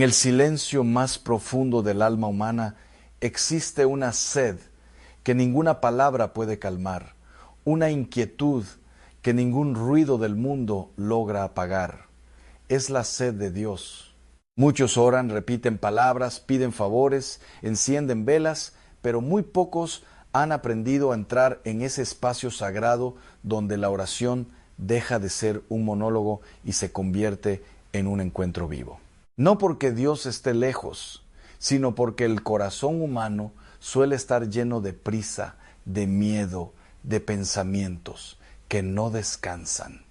En el silencio más profundo del alma humana existe una sed que ninguna palabra puede calmar, una inquietud que ningún ruido del mundo logra apagar. Es la sed de Dios. Muchos oran, repiten palabras, piden favores, encienden velas, pero muy pocos han aprendido a entrar en ese espacio sagrado donde la oración deja de ser un monólogo y se convierte en un encuentro vivo. No porque Dios esté lejos, sino porque el corazón humano suele estar lleno de prisa, de miedo, de pensamientos que no descansan.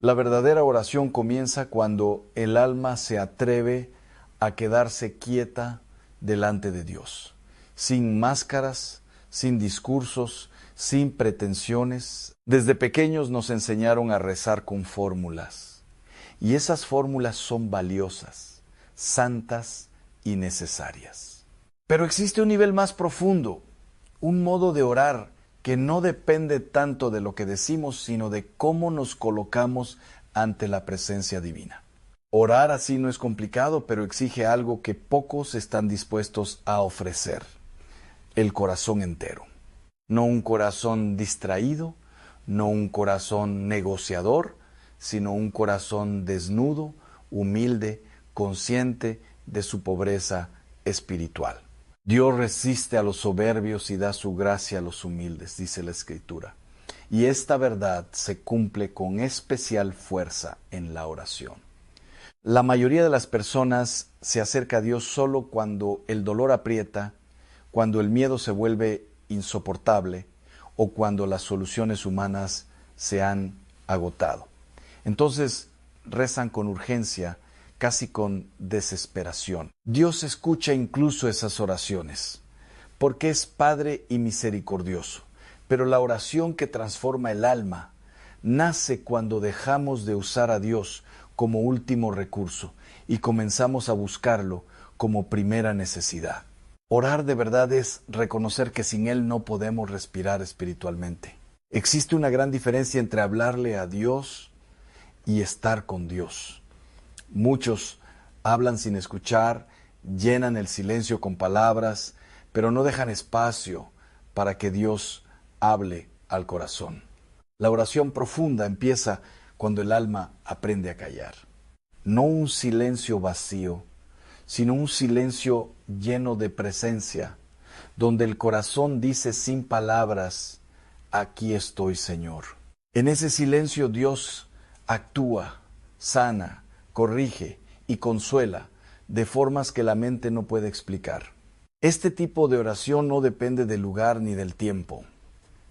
La verdadera oración comienza cuando el alma se atreve a quedarse quieta delante de Dios, sin máscaras, sin discursos, sin pretensiones. Desde pequeños nos enseñaron a rezar con fórmulas, y esas fórmulas son valiosas, santas y necesarias. Pero existe un nivel más profundo, un modo de orar que no depende tanto de lo que decimos, sino de cómo nos colocamos ante la presencia divina. Orar así no es complicado, pero exige algo que pocos están dispuestos a ofrecer: el corazón entero. No un corazón distraído, no un corazón negociador, sino un corazón desnudo, humilde, consciente de su pobreza espiritual. Dios resiste a los soberbios y da su gracia a los humildes, dice la Escritura. Y esta verdad se cumple con especial fuerza en la oración. La mayoría de las personas se acerca a Dios solo cuando el dolor aprieta, cuando el miedo se vuelve insoportable o cuando las soluciones humanas se han agotado. Entonces rezan con urgencia, casi con desesperación. Dios escucha incluso esas oraciones, porque es Padre y misericordioso. Pero la oración que transforma el alma nace cuando dejamos de usar a Dios como último recurso y comenzamos a buscarlo como primera necesidad. Orar de verdad es reconocer que sin Él no podemos respirar espiritualmente. Existe una gran diferencia entre hablarle a Dios y estar con Dios. Muchos hablan sin escuchar, llenan el silencio con palabras, pero no dejan espacio para que Dios hable al corazón. La oración profunda empieza cuando el alma aprende a callar. No un silencio vacío, sino un silencio lleno de presencia, donde el corazón dice sin palabras: aquí estoy, Señor. En ese silencio Dios actúa, sana, corrige y consuela de formas que la mente no puede explicar. Este tipo de oración no depende del lugar ni del tiempo.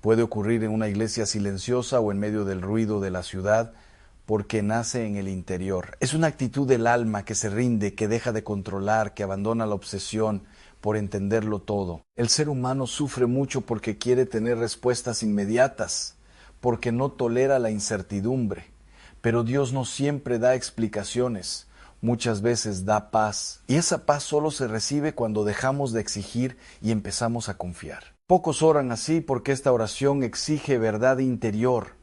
Puede ocurrir en una iglesia silenciosa o en medio del ruido de la ciudad, porque nace en el interior. Es una actitud del alma que se rinde, que deja de controlar, que abandona la obsesión por entenderlo todo. El ser humano sufre mucho porque quiere tener respuestas inmediatas, porque no tolera la incertidumbre. Pero Dios no siempre da explicaciones, muchas veces da paz. Y esa paz solo se recibe cuando dejamos de exigir y empezamos a confiar. Pocos oran así porque esta oración exige verdad interior.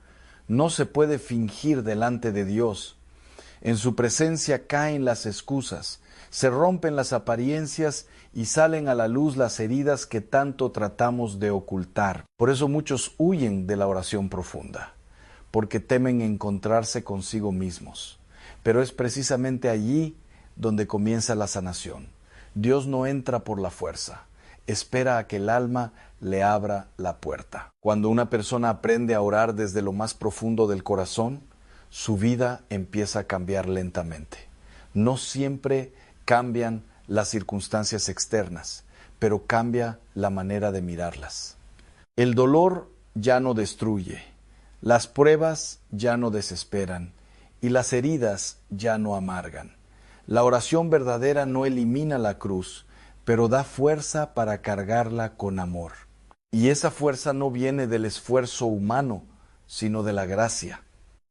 No se puede fingir delante de Dios. En su presencia caen las excusas, se rompen las apariencias y salen a la luz las heridas que tanto tratamos de ocultar. Por eso muchos huyen de la oración profunda, porque temen encontrarse consigo mismos. Pero es precisamente allí donde comienza la sanación. Dios no entra por la fuerza, espera a que el alma le abra la puerta. Cuando una persona aprende a orar desde lo más profundo del corazón, su vida empieza a cambiar lentamente. No siempre cambian las circunstancias externas, pero cambia la manera de mirarlas. El dolor ya no destruye, las pruebas ya no desesperan y las heridas ya no amargan. La oración verdadera no elimina la cruz, pero da fuerza para cargarla con amor. Y esa fuerza no viene del esfuerzo humano, sino de la gracia.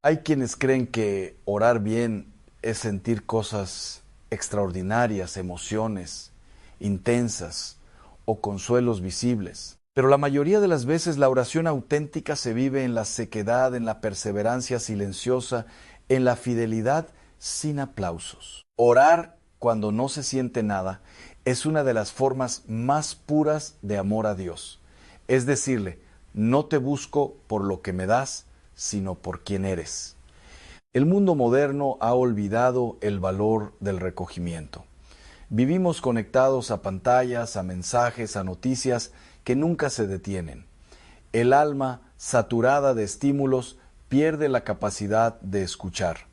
Hay quienes creen que orar bien es sentir cosas extraordinarias, emociones intensas o consuelos visibles. Pero la mayoría de las veces la oración auténtica se vive en la sequedad, en la perseverancia silenciosa, en la fidelidad sin aplausos. Orar cuando no se siente nada, es una de las formas más puras de amor a Dios. Es decirle, no te busco por lo que me das, sino por quien eres. El mundo moderno ha olvidado el valor del recogimiento. Vivimos conectados a pantallas, a mensajes, a noticias que nunca se detienen. El alma, saturada de estímulos, pierde la capacidad de escuchar.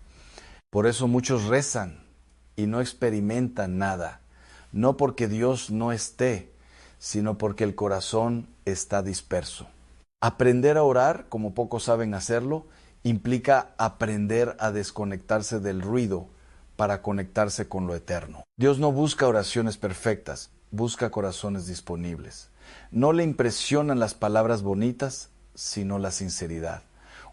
Por eso muchos rezan y no experimentan nada, no porque Dios no esté, sino porque el corazón está disperso. Aprender a orar, como pocos saben hacerlo, implica aprender a desconectarse del ruido para conectarse con lo eterno. Dios no busca oraciones perfectas, busca corazones disponibles. No le impresionan las palabras bonitas, sino la sinceridad.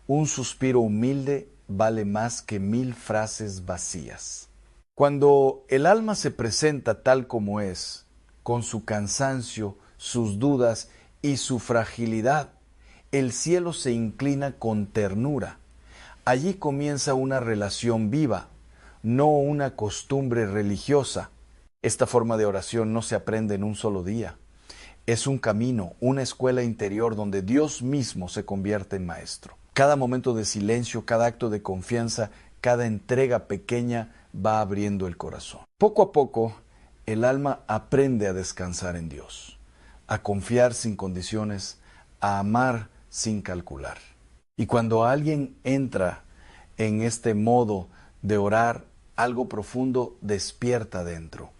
Un suspiro humilde vale más que 1000 frases vacías. Cuando el alma se presenta tal como es, con su cansancio, sus dudas y su fragilidad, el cielo se inclina con ternura. Allí comienza una relación viva, no una costumbre religiosa. Esta forma de oración no se aprende en un solo día. Es un camino, una escuela interior donde Dios mismo se convierte en maestro. Cada momento de silencio, cada acto de confianza, cada entrega pequeña va abriendo el corazón. Poco a poco, el alma aprende a descansar en Dios, a confiar sin condiciones, a amar sin calcular. Y cuando alguien entra en este modo de orar, algo profundo despierta dentro.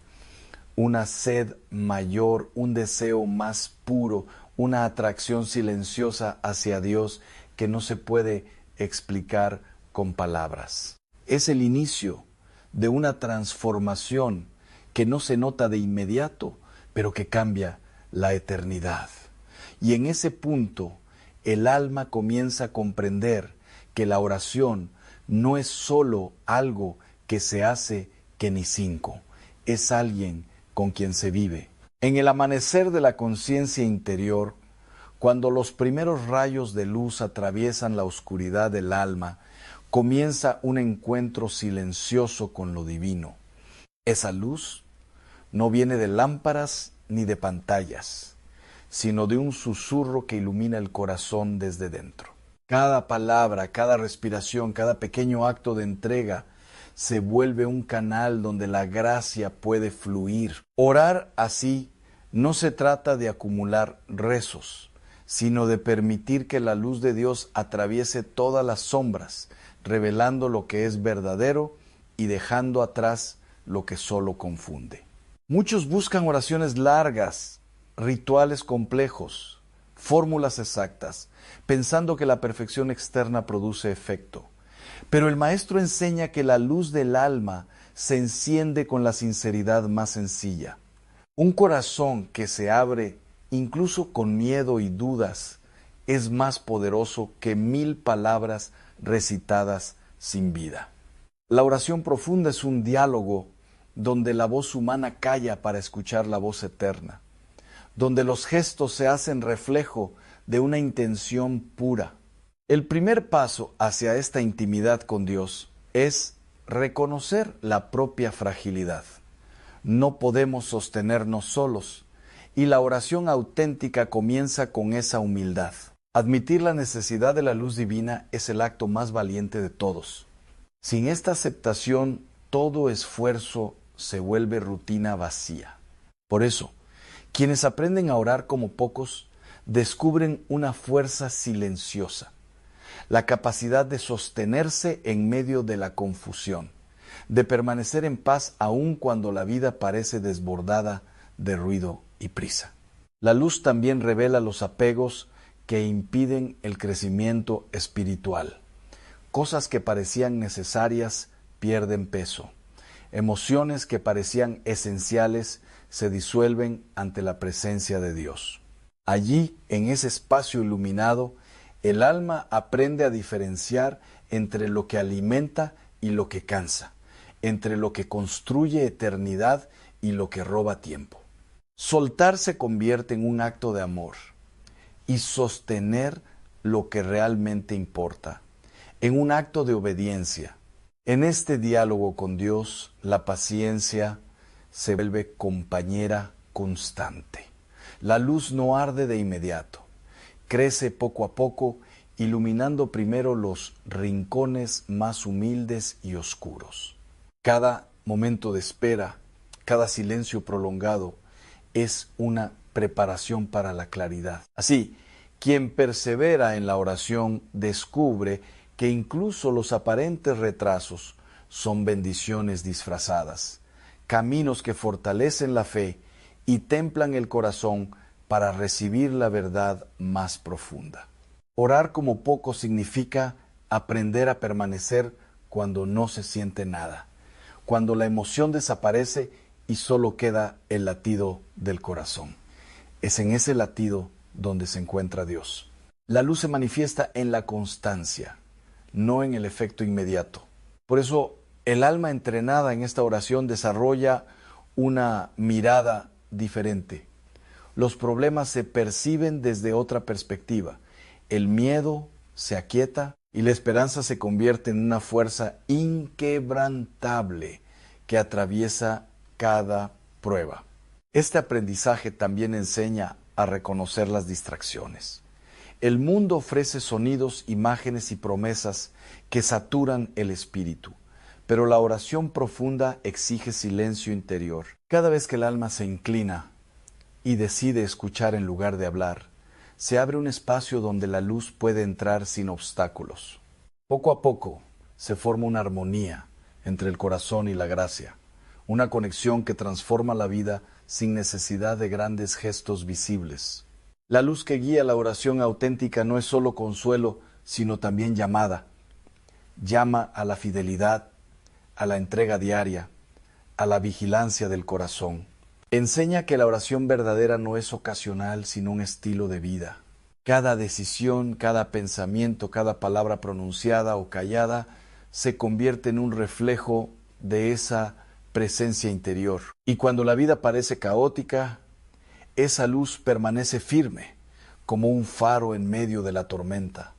Una sed mayor, un deseo más puro, una atracción silenciosa hacia Dios que no se puede explicar con palabras. Es el inicio de una transformación que no se nota de inmediato, pero que cambia la eternidad. Y en ese punto, el alma comienza a comprender que la oración no es solo algo que se hace que ni cinco, es alguien con quien se vive. En el amanecer de la conciencia interior, cuando los primeros rayos de luz atraviesan la oscuridad del alma, comienza un encuentro silencioso con lo divino. Esa luz no viene de lámparas ni de pantallas, sino de un susurro que ilumina el corazón desde dentro. Cada palabra, cada respiración, cada pequeño acto de entrega se vuelve un canal donde la gracia puede fluir. Orar así no se trata de acumular rezos, sino de permitir que la luz de Dios atraviese todas las sombras, revelando lo que es verdadero y dejando atrás lo que solo confunde. Muchos buscan oraciones largas, rituales complejos, fórmulas exactas, pensando que la perfección externa produce efecto. Pero el Maestro enseña que la luz del alma se enciende con la sinceridad más sencilla. Un corazón que se abre, incluso con miedo y dudas, es más poderoso que 1000 palabras recitadas sin vida. La oración profunda es un diálogo donde la voz humana calla para escuchar la voz eterna, donde los gestos se hacen reflejo de una intención pura. El primer paso hacia esta intimidad con Dios es reconocer la propia fragilidad. No podemos sostenernos solos, y la oración auténtica comienza con esa humildad. Admitir la necesidad de la luz divina es el acto más valiente de todos. Sin esta aceptación, todo esfuerzo se vuelve rutina vacía. Por eso, quienes aprenden a orar como pocos descubren una fuerza silenciosa, la capacidad de sostenerse en medio de la confusión, de permanecer en paz aun cuando la vida parece desbordada de ruido y prisa. La luz también revela los apegos que impiden el crecimiento espiritual. Cosas que parecían necesarias pierden peso. Emociones que parecían esenciales se disuelven ante la presencia de Dios. Allí, en ese espacio iluminado, el alma aprende a diferenciar entre lo que alimenta y lo que cansa, entre lo que construye eternidad y lo que roba tiempo. Soltar se convierte en un acto de amor y sostener lo que realmente importa, en un acto de obediencia. En este diálogo con Dios, la paciencia, se vuelve compañera constante. La luz no arde de inmediato, crece poco a poco, iluminando primero los rincones más humildes y oscuros. Cada momento de espera, cada silencio prolongado es una preparación para la claridad. Así, quien persevera en la oración descubre que incluso los aparentes retrasos son bendiciones disfrazadas, caminos que fortalecen la fe y templan el corazón para recibir la verdad más profunda. Orar como poco significa aprender a permanecer cuando no se siente nada, cuando la emoción desaparece y solo queda el latido del corazón. Es en ese latido donde se encuentra Dios. La luz se manifiesta en la constancia, no en el efecto inmediato. Por eso, el alma entrenada en esta oración desarrolla una mirada diferente. Los problemas se perciben desde otra perspectiva. El miedo se aquieta y la esperanza se convierte en una fuerza inquebrantable que atraviesa cada prueba. Este aprendizaje también enseña a reconocer las distracciones. El mundo ofrece sonidos, imágenes y promesas que saturan el espíritu, pero la oración profunda exige silencio interior. Cada vez que el alma se inclina y decide escuchar en lugar de hablar, se abre un espacio donde la luz puede entrar sin obstáculos. Poco a poco se forma una armonía entre el corazón y la gracia, una conexión que transforma la vida sin necesidad de grandes gestos visibles. La luz que guía la oración auténtica no es solo consuelo, sino también llamada. Llama a la fidelidad, a la entrega diaria, a la vigilancia del corazón. Enseña que la oración verdadera no es ocasional, sino un estilo de vida. Cada decisión, cada pensamiento, cada palabra pronunciada o callada se convierte en un reflejo de esa presencia interior. Y cuando la vida parece caótica, esa luz permanece firme, como un faro en medio de la tormenta,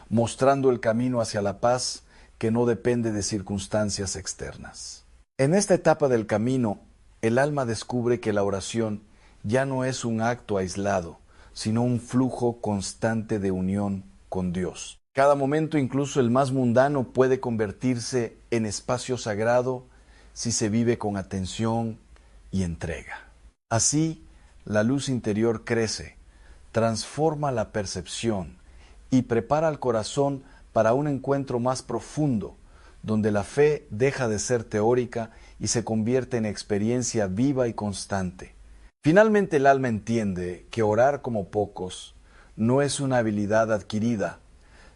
mostrando el camino hacia la paz que no depende de circunstancias externas. En esta etapa del camino, el alma descubre que la oración ya no es un acto aislado, sino un flujo constante de unión con Dios. Cada momento, incluso el más mundano, puede convertirse en espacio sagrado si se vive con atención y entrega. Así, la luz interior crece, transforma la percepción y prepara al corazón para un encuentro más profundo, donde la fe deja de ser teórica y se convierte en experiencia viva y constante. Finalmente el alma entiende que orar como pocos no es una habilidad adquirida,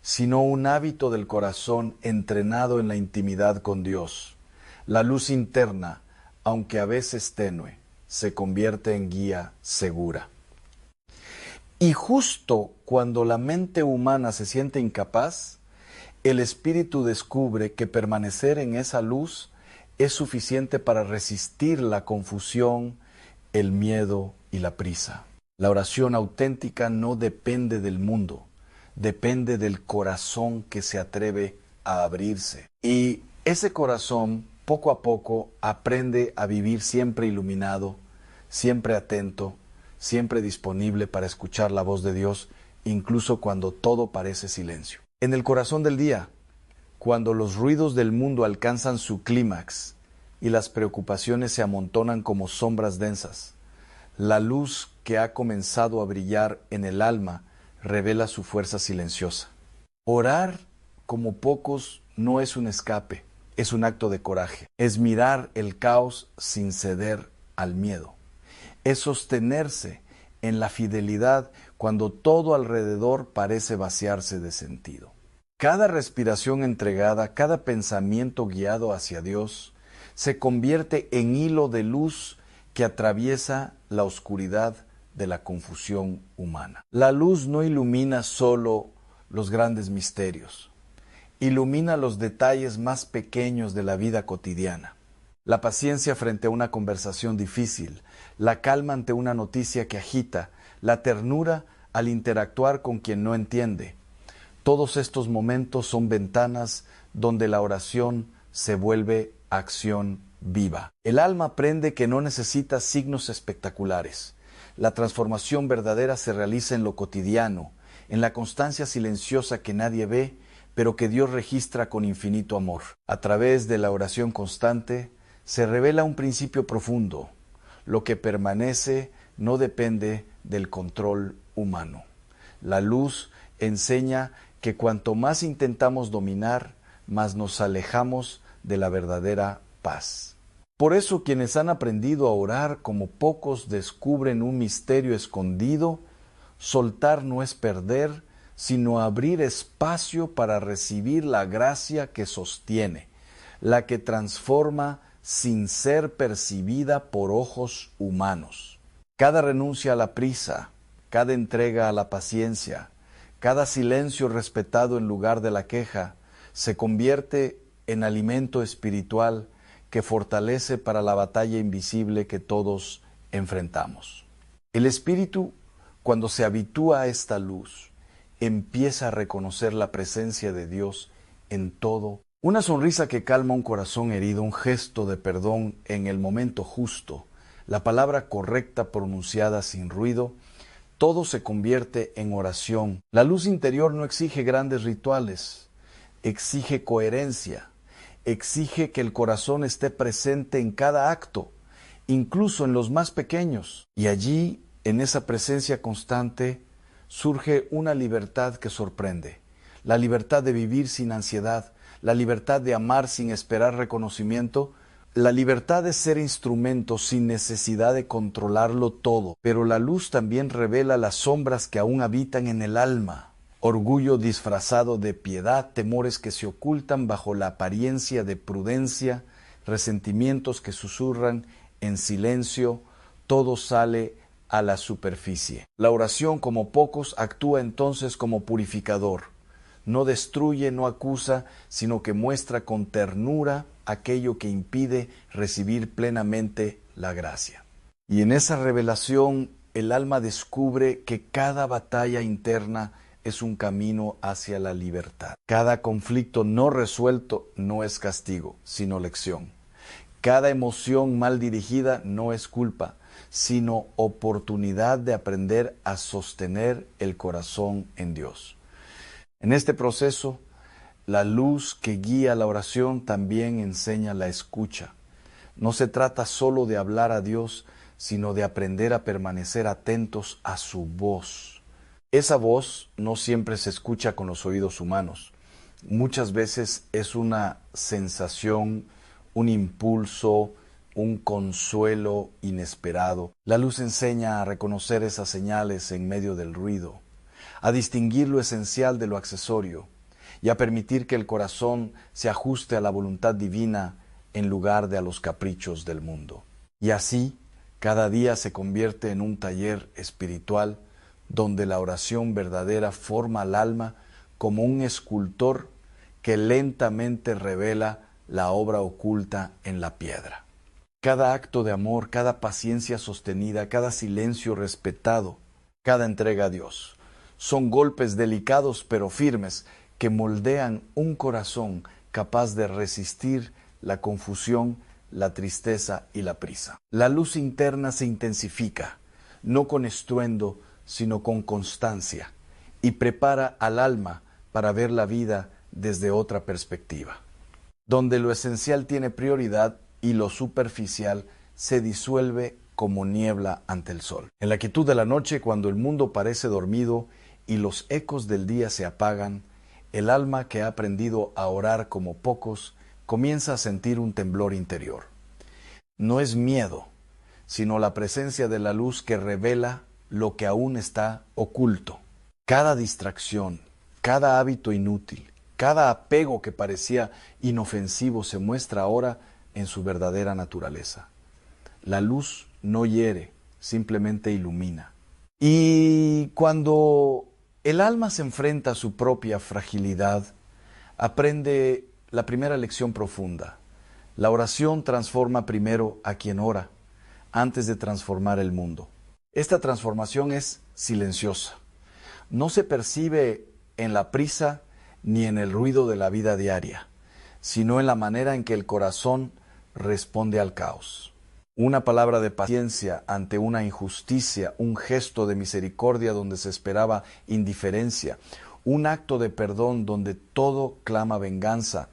sino un hábito del corazón entrenado en la intimidad con Dios. La luz interna, aunque a veces tenue, se convierte en guía segura. Y justo cuando la mente humana se siente incapaz, el espíritu descubre que permanecer en esa luz es suficiente para resistir la confusión, el miedo y la prisa. La oración auténtica no depende del mundo, depende del corazón que se atreve a abrirse. Y ese corazón, poco a poco, aprende a vivir siempre iluminado, siempre atento, siempre disponible para escuchar la voz de Dios, incluso cuando todo parece silencio. En el corazón del día, cuando los ruidos del mundo alcanzan su clímax y las preocupaciones se amontonan como sombras densas, la luz que ha comenzado a brillar en el alma revela su fuerza silenciosa. Orar como pocos no es un escape, es un acto de coraje. Es mirar el caos sin ceder al miedo. Es sostenerse en la fidelidad cuando todo alrededor parece vaciarse de sentido. Cada respiración entregada, cada pensamiento guiado hacia Dios, se convierte en hilo de luz que atraviesa la oscuridad de la confusión humana. La luz no ilumina solo los grandes misterios, ilumina los detalles más pequeños de la vida cotidiana. La paciencia frente a una conversación difícil, la calma ante una noticia que agita, la ternura al interactuar con quien no entiende. Todos estos momentos son ventanas donde la oración se vuelve acción viva. El alma aprende que no necesita signos espectaculares. La transformación verdadera se realiza en lo cotidiano, en la constancia silenciosa que nadie ve, pero que Dios registra con infinito amor. A través de la oración constante se revela un principio profundo. Lo que permanece no depende del control humano. La luz enseña que cuanto más intentamos dominar, más nos alejamos de la verdadera paz. Por eso quienes han aprendido a orar como pocos descubren un misterio escondido. Soltar no es perder, sino abrir espacio para recibir la gracia que sostiene, la que transforma sin ser percibida por ojos humanos. Cada renuncia a la prisa, cada entrega a la paciencia, cada silencio respetado en lugar de la queja, se convierte en alimento espiritual que fortalece para la batalla invisible que todos enfrentamos. El espíritu, cuando se habitúa a esta luz, empieza a reconocer la presencia de Dios en todo. Una sonrisa que calma un corazón herido, un gesto de perdón en el momento justo, la palabra correcta pronunciada sin ruido, todo se convierte en oración. La luz interior no exige grandes rituales, exige coherencia, exige que el corazón esté presente en cada acto, incluso en los más pequeños. Y allí, en esa presencia constante, surge una libertad que sorprende. La libertad de vivir sin ansiedad, la libertad de amar sin esperar reconocimiento, la libertad de ser instrumento sin necesidad de controlarlo todo. Pero la luz también revela las sombras que aún habitan en el alma. Orgullo disfrazado de piedad, temores que se ocultan bajo la apariencia de prudencia, resentimientos que susurran en silencio, todo sale a la superficie. La oración, como pocos, actúa entonces como purificador. No destruye, no acusa, sino que muestra con ternura aquello que impide recibir plenamente la gracia. Y en esa revelación el alma descubre que cada batalla interna es un camino hacia la libertad. Cada conflicto no resuelto no es castigo, sino lección. Cada emoción mal dirigida no es culpa, sino oportunidad de aprender a sostener el corazón en Dios. En este proceso, la luz que guía la oración también enseña la escucha. No se trata solo de hablar a Dios, sino de aprender a permanecer atentos a su voz. Esa voz no siempre se escucha con los oídos humanos. Muchas veces es una sensación, un impulso, un consuelo inesperado. La luz enseña a reconocer esas señales en medio del ruido, a distinguir lo esencial de lo accesorio y a permitir que el corazón se ajuste a la voluntad divina en lugar de a los caprichos del mundo. Y así, cada día se convierte en un taller espiritual donde la oración verdadera forma al alma como un escultor que lentamente revela la obra oculta en la piedra. Cada acto de amor, cada paciencia sostenida, cada silencio respetado, cada entrega a Dios, son golpes delicados pero firmes que moldean un corazón capaz de resistir la confusión, la tristeza y la prisa. La luz interna se intensifica, no con estruendo, sino con constancia, y prepara al alma para ver la vida desde otra perspectiva, donde lo esencial tiene prioridad y lo superficial se disuelve como niebla ante el sol. En la quietud de la noche, cuando el mundo parece dormido y los ecos del día se apagan, el alma que ha aprendido a orar como pocos comienza a sentir un temblor interior. No es miedo, sino la presencia de la luz que revela lo que aún está oculto. Cada distracción, cada hábito inútil, cada apego que parecía inofensivo se muestra ahora en su verdadera naturaleza. La luz no hiere, simplemente ilumina. Y cuando el alma se enfrenta a su propia fragilidad, aprende la primera lección profunda. La oración transforma primero a quien ora, antes de transformar el mundo. Esta transformación es silenciosa. No se percibe en la prisa ni en el ruido de la vida diaria, sino en la manera en que el corazón responde al caos. Una palabra de paciencia ante una injusticia, un gesto de misericordia donde se esperaba indiferencia, un acto de perdón donde todo clama venganza.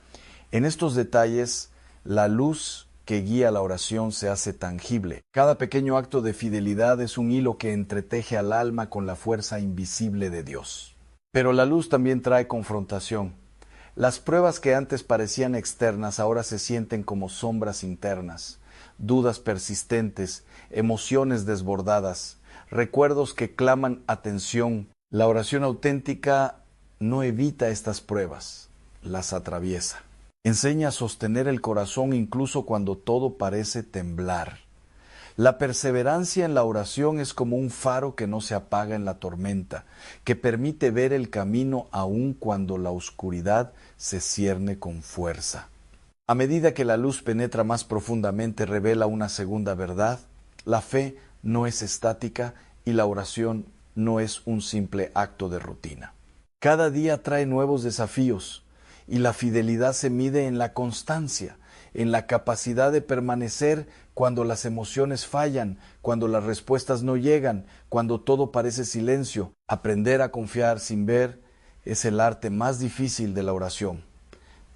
En estos detalles, la luz que guía la oración se hace tangible. Cada pequeño acto de fidelidad es un hilo que entreteje al alma con la fuerza invisible de Dios. Pero la luz también trae confrontación. Las pruebas que antes parecían externas ahora se sienten como sombras internas, dudas persistentes, emociones desbordadas, recuerdos que claman atención. La oración auténtica no evita estas pruebas, las atraviesa. Enseña a sostener el corazón incluso cuando todo parece temblar. La perseverancia en la oración es como un faro que no se apaga en la tormenta, que permite ver el camino aun cuando la oscuridad se cierne con fuerza. A medida que la luz penetra más profundamente, revela una segunda verdad. La fe no es estática y la oración no es un simple acto de rutina. Cada día trae nuevos desafíos y la fidelidad se mide en la constancia, en la capacidad de permanecer cuando las emociones fallan, cuando las respuestas no llegan, cuando todo parece silencio. Aprender a confiar sin ver es el arte más difícil de la oración,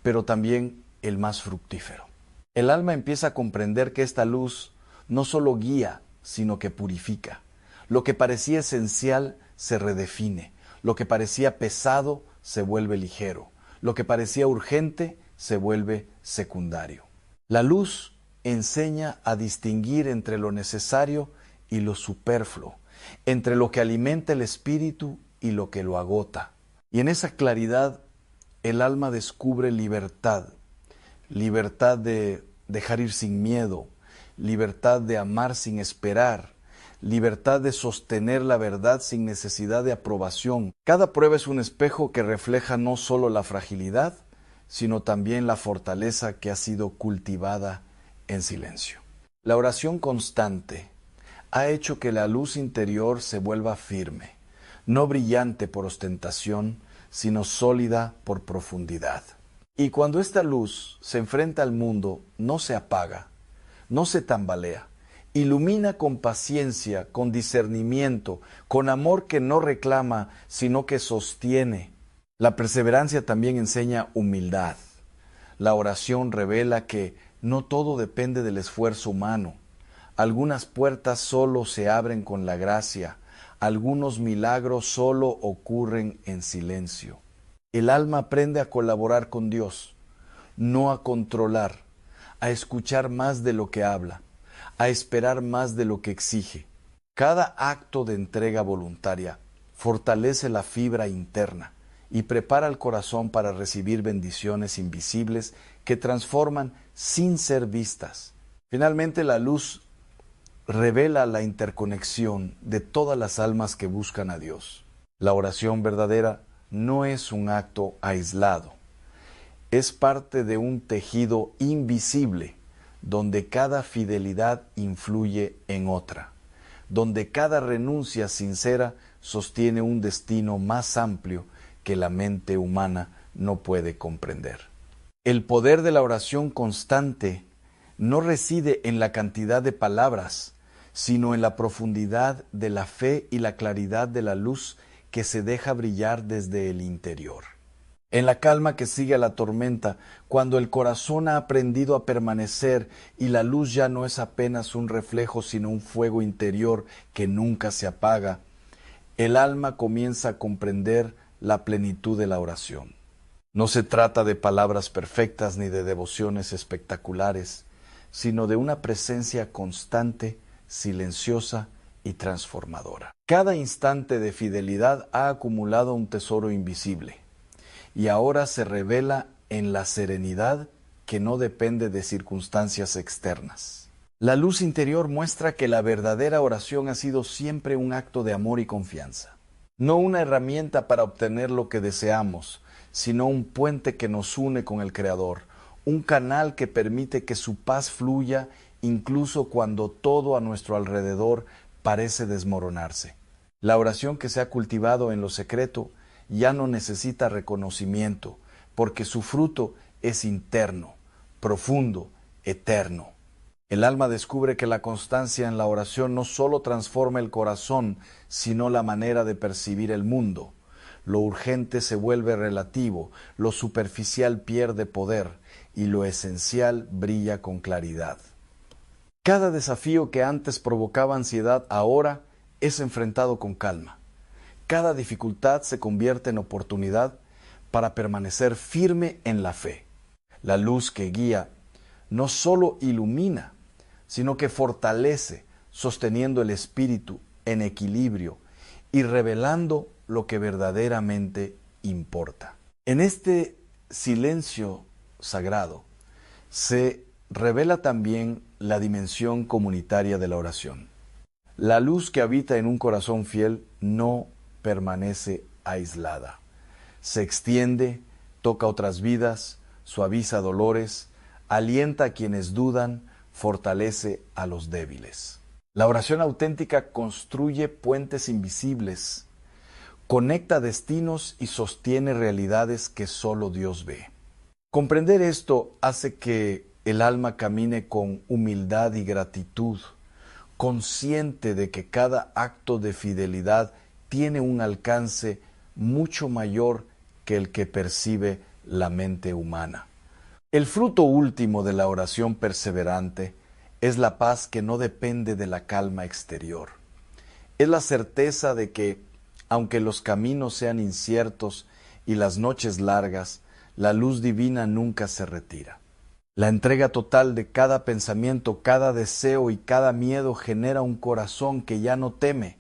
pero también el más fructífero. El alma empieza a comprender que esta luz no solo guía, sino que purifica. Lo que parecía esencial se redefine, lo que parecía pesado se vuelve ligero, lo que parecía urgente se vuelve secundario. La luz enseña a distinguir entre lo necesario y lo superfluo, entre lo que alimenta el espíritu y lo que lo agota. Y en esa claridad el alma descubre libertad, libertad de dejar ir sin miedo, libertad de amar sin esperar, libertad de sostener la verdad sin necesidad de aprobación. Cada prueba es un espejo que refleja no solo la fragilidad, sino también la fortaleza que ha sido cultivada en silencio. La oración constante ha hecho que la luz interior se vuelva firme, no brillante por ostentación, sino sólida por profundidad. Y cuando esta luz se enfrenta al mundo, no se apaga, no se tambalea, ilumina con paciencia, con discernimiento, con amor que no reclama, sino que sostiene. La perseverancia también enseña humildad. La oración revela que no todo depende del esfuerzo humano. Algunas puertas solo se abren con la gracia, algunos milagros solo ocurren en silencio. El alma aprende a colaborar con Dios, no a controlar, a escuchar más de lo que habla, a esperar más de lo que exige. Cada acto de entrega voluntaria fortalece la fibra interna y prepara el corazón para recibir bendiciones invisibles que transforman sin ser vistas. Finalmente, la luz revela la interconexión de todas las almas que buscan a Dios. La oración verdadera no es un acto aislado, es parte de un tejido invisible donde cada fidelidad influye en otra, donde cada renuncia sincera sostiene un destino más amplio que la mente humana no puede comprender. El poder de la oración constante no reside en la cantidad de palabras, sino en la profundidad de la fe y la claridad de la luz que se deja brillar desde el interior. En la calma que sigue a la tormenta, cuando el corazón ha aprendido a permanecer y la luz ya no es apenas un reflejo, sino un fuego interior que nunca se apaga, el alma comienza a comprender la plenitud de la oración. No se trata de palabras perfectas ni de devociones espectaculares, sino de una presencia constante, silenciosa y transformadora. Cada instante de fidelidad ha acumulado un tesoro invisible y ahora se revela en la serenidad que no depende de circunstancias externas. La luz interior muestra que la verdadera oración ha sido siempre un acto de amor y confianza, no una herramienta para obtener lo que deseamos, sino un puente que nos une con el Creador, un canal que permite que su paz fluya incluso cuando todo a nuestro alrededor parece desmoronarse. La oración que se ha cultivado en lo secreto ya no necesita reconocimiento, porque su fruto es interno, profundo eterno. El alma descubre que la constancia en la oración no solo transforma el corazón, sino la manera de percibir el mundo. Lo urgente se vuelve relativo, lo superficial pierde poder y lo esencial brilla con claridad. Cada desafío que antes provocaba ansiedad ahora es enfrentado con calma. Cada dificultad se convierte en oportunidad para permanecer firme en la fe. La luz que guía no solo ilumina, sino que fortalece, sosteniendo el espíritu en equilibrio y revelando lo que verdaderamente importa. En este silencio sagrado se revela también la dimensión comunitaria de la oración. La luz que habita en un corazón fiel no permanece aislada. Se extiende, toca otras vidas, suaviza dolores, alienta a quienes dudan, fortalece a los débiles. La oración auténtica construye puentes invisibles, conecta destinos y sostiene realidades que solo Dios ve. Comprender esto hace que el alma camine con humildad y gratitud, consciente de que cada acto de fidelidad tiene un alcance mucho mayor que el que percibe la mente humana. El fruto último de la oración perseverante es la paz que no depende de la calma exterior. Es la certeza de que, aunque los caminos sean inciertos y las noches largas, la luz divina nunca se retira. La entrega total de cada pensamiento, cada deseo y cada miedo genera un corazón que ya no teme,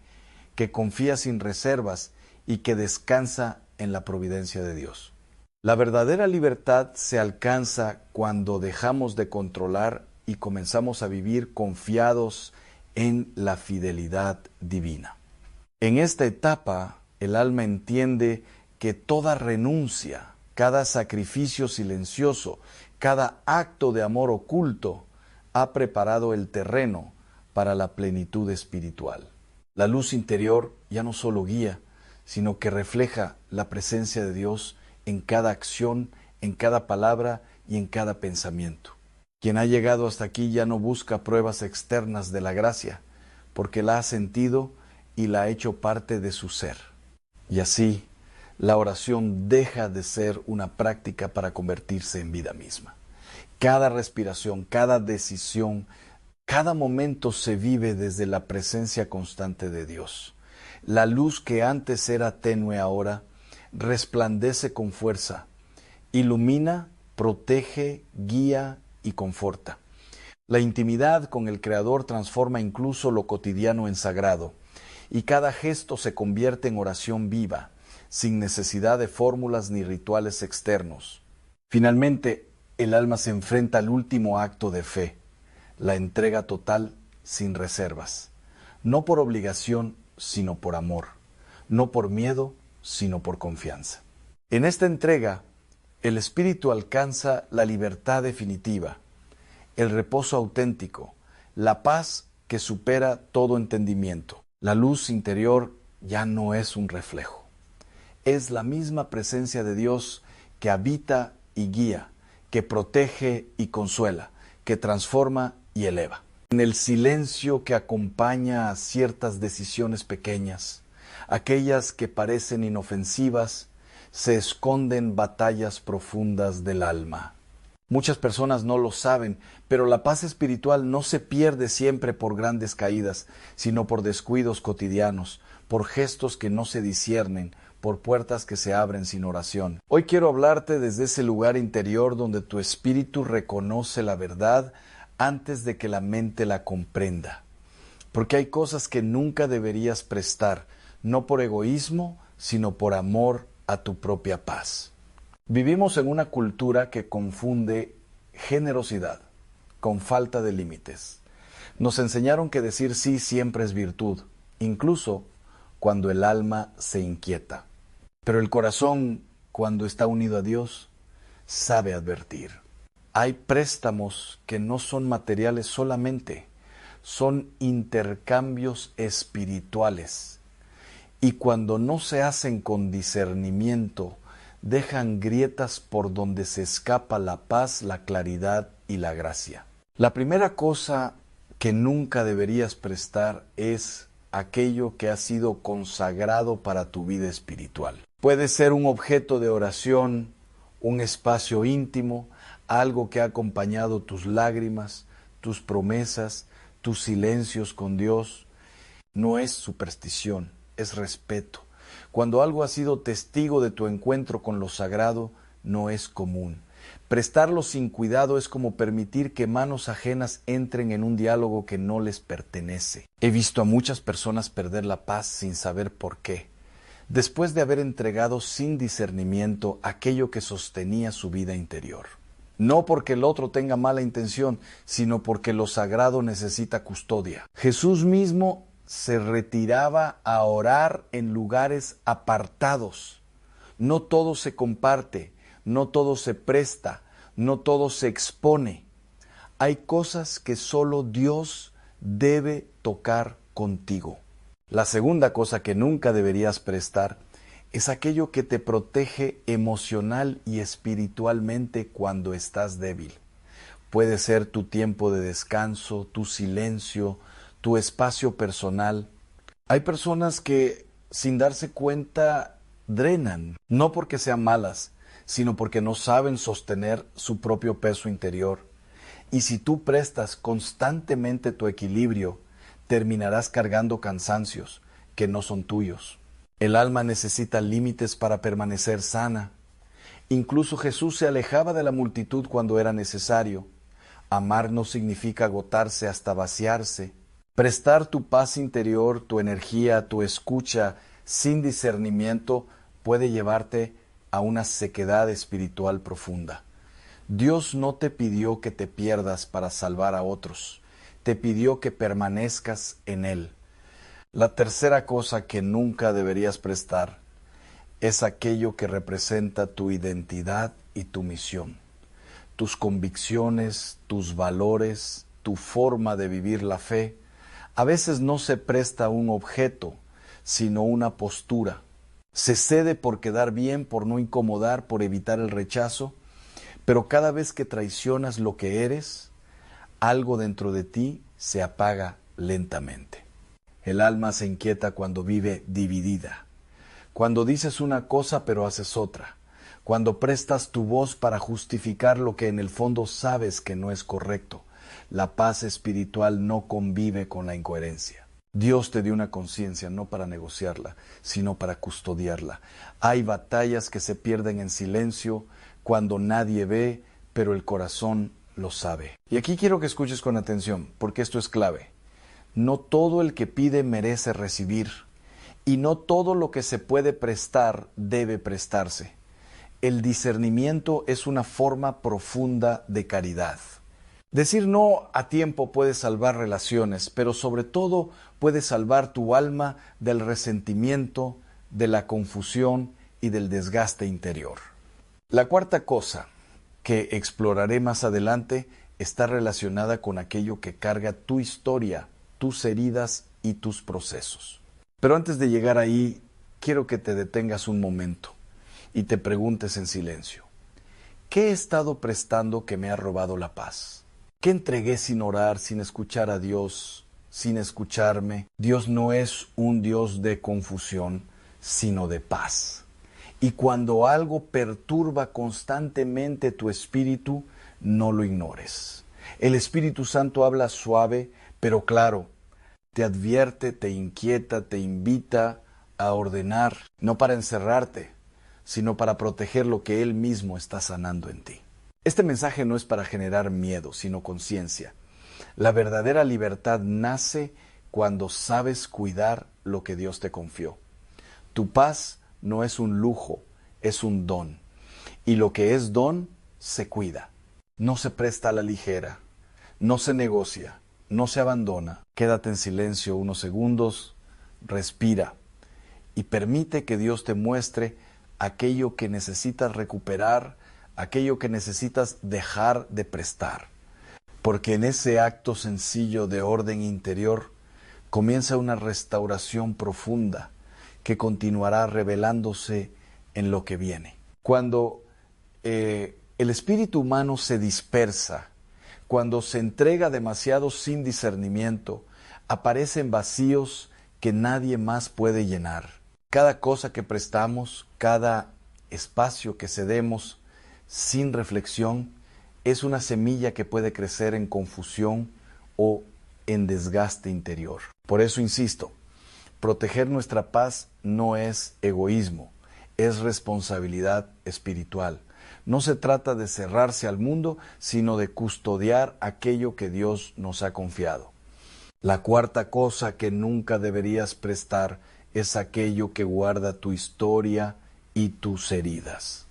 que confía sin reservas y que descansa en la providencia de Dios. La verdadera libertad se alcanza cuando dejamos de controlar y comenzamos a vivir confiados en la fidelidad divina. En esta etapa, el alma entiende que toda renuncia, cada sacrificio silencioso, cada acto de amor oculto ha preparado el terreno para la plenitud espiritual. La luz interior ya no solo guía, sino que refleja la presencia de Dios en cada acción, en cada palabra y en cada pensamiento. Quien ha llegado hasta aquí ya no busca pruebas externas de la gracia, porque la ha sentido y la ha hecho parte de su ser. Y así, la oración deja de ser una práctica para convertirse en vida misma. Cada respiración, cada decisión, cada momento se vive desde la presencia constante de Dios. La luz que antes era tenue ahora resplandece con fuerza, ilumina, protege, guía y conforta. La intimidad con el Creador transforma incluso lo cotidiano en sagrado, y cada gesto se convierte en oración viva, sin necesidad de fórmulas ni rituales externos. Finalmente, el alma se enfrenta al último acto de fe, la entrega total sin reservas, no por obligación, sino por amor, no por miedo, sino por confianza. En esta entrega, el espíritu alcanza la libertad definitiva, el reposo auténtico, la paz que supera todo entendimiento. La luz interior ya no es un reflejo. Es la misma presencia de Dios que habita y guía, que protege y consuela, que transforma y eleva. En el silencio que acompaña a ciertas decisiones pequeñas, aquellas que parecen inofensivas, se esconden batallas profundas del alma. Muchas personas no lo saben, pero la paz espiritual no se pierde siempre por grandes caídas, sino por descuidos cotidianos, por gestos que no se disciernen, por puertas que se abren sin oración. Hoy quiero hablarte desde ese lugar interior donde tu espíritu reconoce la verdad antes de que la mente la comprenda. Porque hay cosas que nunca deberías prestar, no por egoísmo, sino por amor a tu propia paz. Vivimos en una cultura que confunde generosidad con falta de límites. Nos enseñaron que decir sí siempre es virtud, incluso cuando el alma se inquieta. Pero el corazón, cuando está unido a Dios, sabe advertir. Hay préstamos que no son materiales solamente, son intercambios espirituales. Y cuando no se hacen con discernimiento, dejan grietas por donde se escapa la paz, la claridad y la gracia. La primera cosa que nunca deberías prestar es aquello que ha sido consagrado para tu vida espiritual. Puede ser un objeto de oración, un espacio íntimo, algo que ha acompañado tus lágrimas, tus promesas, tus silencios con Dios. No es superstición, es respeto. Cuando algo ha sido testigo de tu encuentro con lo sagrado, no es común. Prestarlo sin cuidado es como permitir que manos ajenas entren en un diálogo que no les pertenece. He visto a muchas personas perder la paz sin saber por qué, después de haber entregado sin discernimiento aquello que sostenía su vida interior. No porque el otro tenga mala intención, sino porque lo sagrado necesita custodia. Jesús mismo se retiraba a orar en lugares apartados. No todo se comparte, no todo se presta, no todo se expone. Hay cosas que solo Dios debe tocar contigo. La segunda cosa que nunca deberías prestar es aquello que te protege emocional y espiritualmente cuando estás débil. Puede ser tu tiempo de descanso, tu silencio, tu espacio personal. Hay personas que, sin darse cuenta, drenan, no porque sean malas, sino porque no saben sostener su propio peso interior. Y si tú prestas constantemente tu equilibrio, terminarás cargando cansancios que no son tuyos. El alma necesita límites para permanecer sana. Incluso Jesús se alejaba de la multitud cuando era necesario. Amar no significa agotarse hasta vaciarse. Prestar tu paz interior, tu energía, tu escucha sin discernimiento puede llevarte a una sequedad espiritual profunda. Dios no te pidió que te pierdas para salvar a otros, te pidió que permanezcas en Él. La tercera cosa que nunca deberías prestar es aquello que representa tu identidad y tu misión, tus convicciones, tus valores, tu forma de vivir la fe. A veces no se presta un objeto, sino una postura. Se cede por quedar bien, por no incomodar, por evitar el rechazo, pero cada vez que traicionas lo que eres, algo dentro de ti se apaga lentamente. El alma se inquieta cuando vive dividida, cuando dices una cosa pero haces otra, cuando prestas tu voz para justificar lo que en el fondo sabes que no es correcto. La paz espiritual no convive con la incoherencia. Dios te dio una conciencia no para negociarla, sino para custodiarla. Hay batallas que se pierden en silencio cuando nadie ve, pero el corazón lo sabe. Y aquí quiero que escuches con atención, porque esto es clave. No todo el que pide merece recibir, y no todo lo que se puede prestar debe prestarse. El discernimiento es una forma profunda de caridad. Decir no a tiempo puede salvar relaciones, pero sobre todo puede salvar tu alma del resentimiento, de la confusión y del desgaste interior. La cuarta cosa que exploraré más adelante está relacionada con aquello que carga tu historia, tus heridas y tus procesos. Pero antes de llegar ahí, quiero que te detengas un momento y te preguntes en silencio: ¿qué he estado prestando que me ha robado la paz? ¿Qué entregué sin orar, sin escuchar a Dios, sin escucharme? Dios no es un Dios de confusión, sino de paz. Y cuando algo perturba constantemente tu espíritu, no lo ignores. El Espíritu Santo habla suave, pero claro. Te advierte, te inquieta, te invita a ordenar, no para encerrarte, sino para proteger lo que Él mismo está sanando en ti. Este mensaje no es para generar miedo, sino conciencia. La verdadera libertad nace cuando sabes cuidar lo que Dios te confió. Tu paz no es un lujo, es un don. Y lo que es don, se cuida. No se presta a la ligera, no se negocia, no se abandona. Quédate en silencio unos segundos, respira y permite que Dios te muestre aquello que necesitas recuperar, aquello que necesitas dejar de prestar. Porque en ese acto sencillo de orden interior comienza una restauración profunda que continuará revelándose en lo que viene. Cuando el espíritu humano se dispersa, cuando se entrega demasiado sin discernimiento, aparecen vacíos que nadie más puede llenar. Cada cosa que prestamos, cada espacio que cedemos sin reflexión, es una semilla que puede crecer en confusión o en desgaste interior. Por eso insisto, proteger nuestra paz no es egoísmo, es responsabilidad espiritual. No se trata de cerrarse al mundo, sino de custodiar aquello que Dios nos ha confiado. La cuarta cosa que nunca deberías prestar es aquello que guarda tu historia y tus heridas.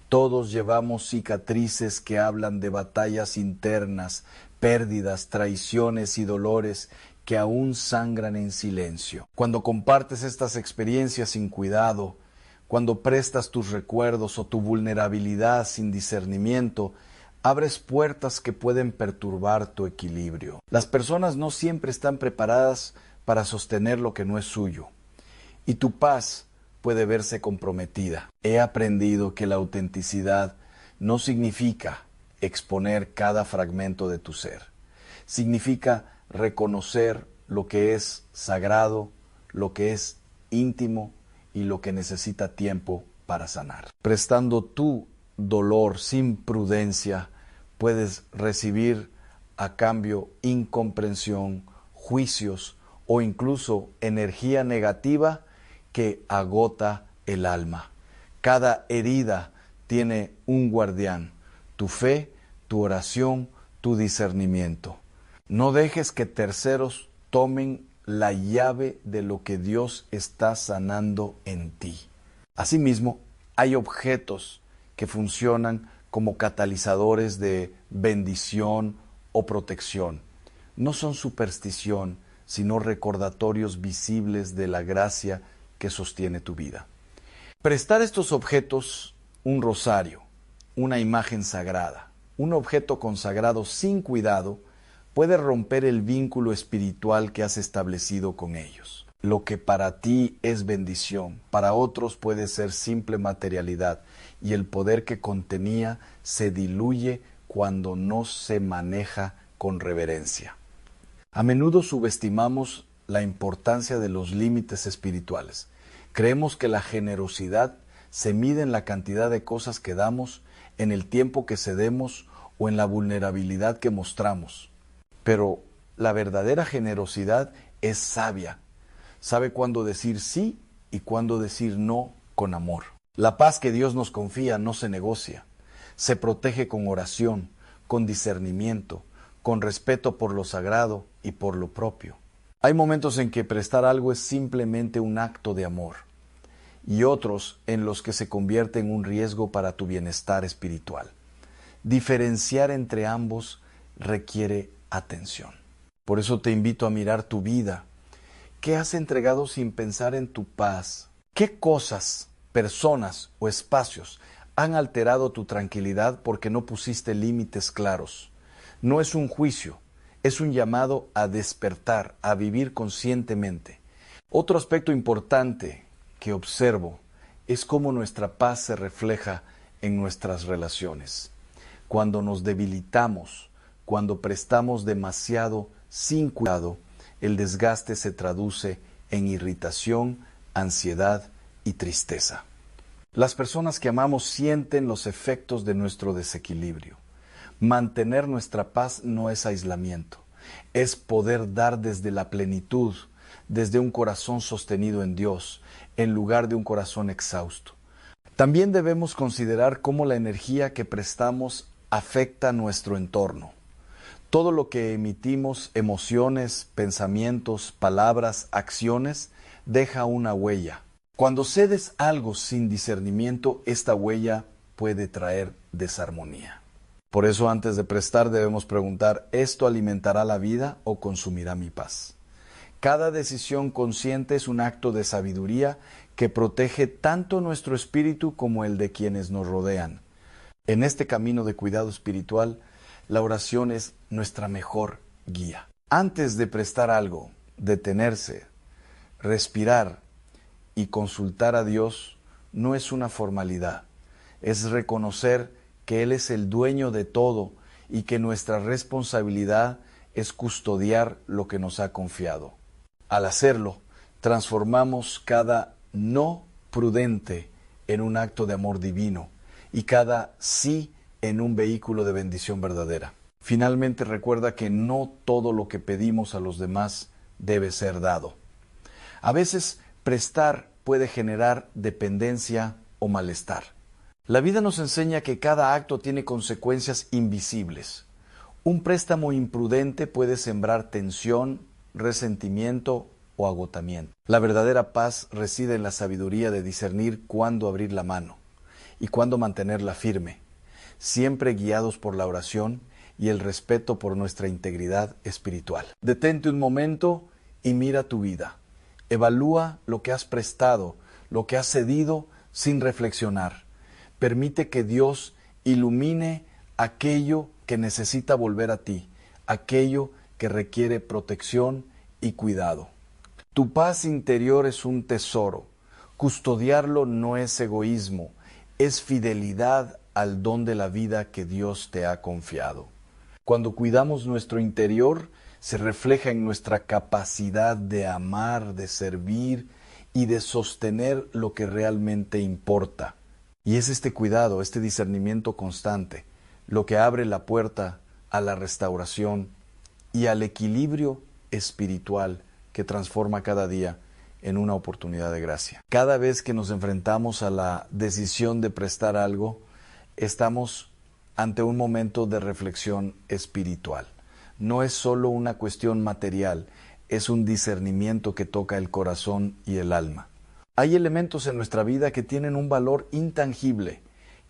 Todos llevamos cicatrices que hablan de batallas internas, pérdidas, traiciones y dolores que aún sangran en silencio. Cuando compartes estas experiencias sin cuidado, cuando prestas tus recuerdos o tu vulnerabilidad sin discernimiento, abres puertas que pueden perturbar tu equilibrio. Las personas no siempre están preparadas para sostener lo que no es suyo, y tu paz puede verse comprometida. He aprendido que la autenticidad no significa exponer cada fragmento de tu ser. Significa reconocer lo que es sagrado, lo que es íntimo y lo que necesita tiempo para sanar. Prestando tu dolor sin prudencia, puedes recibir a cambio incomprensión, juicios o incluso energía negativa que agota el alma. Cada herida tiene un guardián: tu fe, tu oración, tu discernimiento. No dejes que terceros tomen la llave de lo que Dios está sanando en ti. Asimismo, hay objetos que funcionan como catalizadores de bendición o protección. No son superstición, sino recordatorios visibles de la gracia que sostiene tu vida. Prestar estos objetos, un rosario, una imagen sagrada, un objeto consagrado sin cuidado, puede romper el vínculo espiritual que has establecido con ellos. Lo que para ti es bendición, para otros puede ser simple materialidad, y el poder que contenía se diluye cuando no se maneja con reverencia. A menudo subestimamos la importancia de los límites espirituales. Creemos que la generosidad se mide en la cantidad de cosas que damos, en el tiempo que cedemos o en la vulnerabilidad que mostramos. Pero la verdadera generosidad es sabia. Sabe cuándo decir sí y cuándo decir no con amor. La paz que Dios nos confía no se negocia. Se protege con oración, con discernimiento, con respeto por lo sagrado y por lo propio. Hay momentos en que prestar algo es simplemente un acto de amor, y otros en los que se convierte en un riesgo para tu bienestar espiritual. Diferenciar entre ambos requiere atención. Por eso te invito a mirar tu vida. ¿Qué has entregado sin pensar en tu paz? ¿Qué cosas, personas o espacios han alterado tu tranquilidad porque no pusiste límites claros? No es un juicio, es un llamado a despertar, a vivir conscientemente. Otro aspecto importante que observo es cómo nuestra paz se refleja en nuestras relaciones. Cuando nos debilitamos, cuando prestamos demasiado sin cuidado, el desgaste se traduce en irritación, ansiedad y tristeza. Las personas que amamos sienten los efectos de nuestro desequilibrio. Mantener nuestra paz no es aislamiento, es poder dar desde la plenitud, desde un corazón sostenido en Dios, en lugar de un corazón exhausto. También debemos considerar cómo la energía que prestamos afecta nuestro entorno. Todo lo que emitimos, emociones, pensamientos, palabras, acciones, deja una huella. Cuando cedes algo sin discernimiento, esta huella puede traer desarmonía. Por eso, antes de prestar, debemos preguntar: ¿esto alimentará la vida o consumirá mi paz? Cada decisión consciente es un acto de sabiduría que protege tanto nuestro espíritu como el de quienes nos rodean. En este camino de cuidado espiritual, la oración es nuestra mejor guía. Antes de prestar algo, detenerse, respirar y consultar a Dios no es una formalidad. Es reconocer que Él es el dueño de todo y que nuestra responsabilidad es custodiar lo que nos ha confiado. Al hacerlo, transformamos cada no prudente en un acto de amor divino y cada sí en un vehículo de bendición verdadera. Finalmente, recuerda que no todo lo que pedimos a los demás debe ser dado. A veces, prestar puede generar dependencia o malestar. La vida nos enseña que cada acto tiene consecuencias invisibles. Un préstamo imprudente puede sembrar tensión, resentimiento o agotamiento. La verdadera paz reside en la sabiduría de discernir cuándo abrir la mano y cuándo mantenerla firme, siempre guiados por la oración y el respeto por nuestra integridad espiritual. Detente un momento y mira tu vida. Evalúa lo que has prestado, lo que has cedido sin reflexionar. Permite que Dios ilumine aquello que necesita volver a ti, aquello que requiere protección y cuidado. Tu paz interior es un tesoro. Custodiarlo no es egoísmo, es fidelidad al don de la vida que Dios te ha confiado. Cuando cuidamos nuestro interior, se refleja en nuestra capacidad de amar, de servir y de sostener lo que realmente importa. Y es este cuidado, este discernimiento constante, lo que abre la puerta a la restauración y al equilibrio espiritual que transforma cada día en una oportunidad de gracia. Cada vez que nos enfrentamos a la decisión de prestar algo, estamos ante un momento de reflexión espiritual. No es solo una cuestión material, es un discernimiento que toca el corazón y el alma. Hay elementos en nuestra vida que tienen un valor intangible,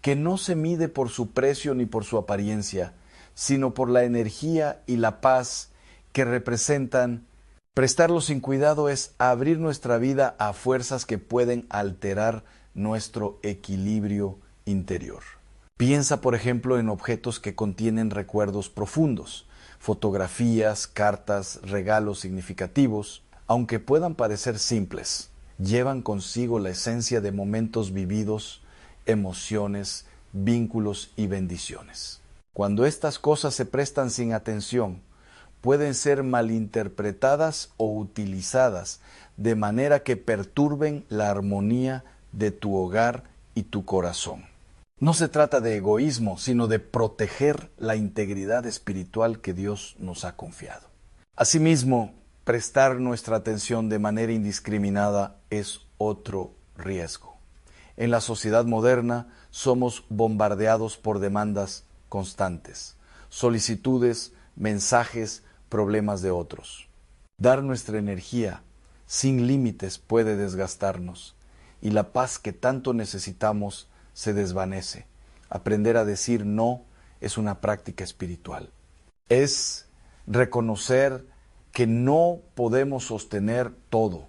que no se mide por su precio ni por su apariencia, sino por la energía y la paz que representan. Prestarlo sin cuidado es abrir nuestra vida a fuerzas que pueden alterar nuestro equilibrio interior. Piensa, por ejemplo, en objetos que contienen recuerdos profundos, fotografías, cartas, regalos significativos, aunque puedan parecer simples, llevan consigo la esencia de momentos vividos, emociones, vínculos y bendiciones. Cuando estas cosas se prestan sin atención, pueden ser malinterpretadas o utilizadas de manera que perturben la armonía de tu hogar y tu corazón. No se trata de egoísmo, sino de proteger la integridad espiritual que Dios nos ha confiado. Asimismo, prestar nuestra atención de manera indiscriminada es otro riesgo. En la sociedad moderna somos bombardeados por demandas constantes, solicitudes, mensajes, problemas de otros. Dar nuestra energía sin límites puede desgastarnos y la paz que tanto necesitamos se desvanece. Aprender a decir no es una práctica espiritual. Es reconocer que no podemos sostener todo,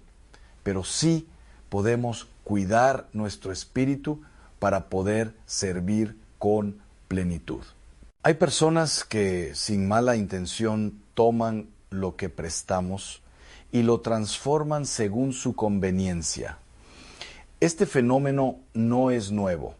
pero sí podemos cuidar nuestro espíritu para poder servir con plenitud. Hay personas que sin mala intención toman lo que prestamos y lo transforman según su conveniencia. Este fenómeno no es nuevo.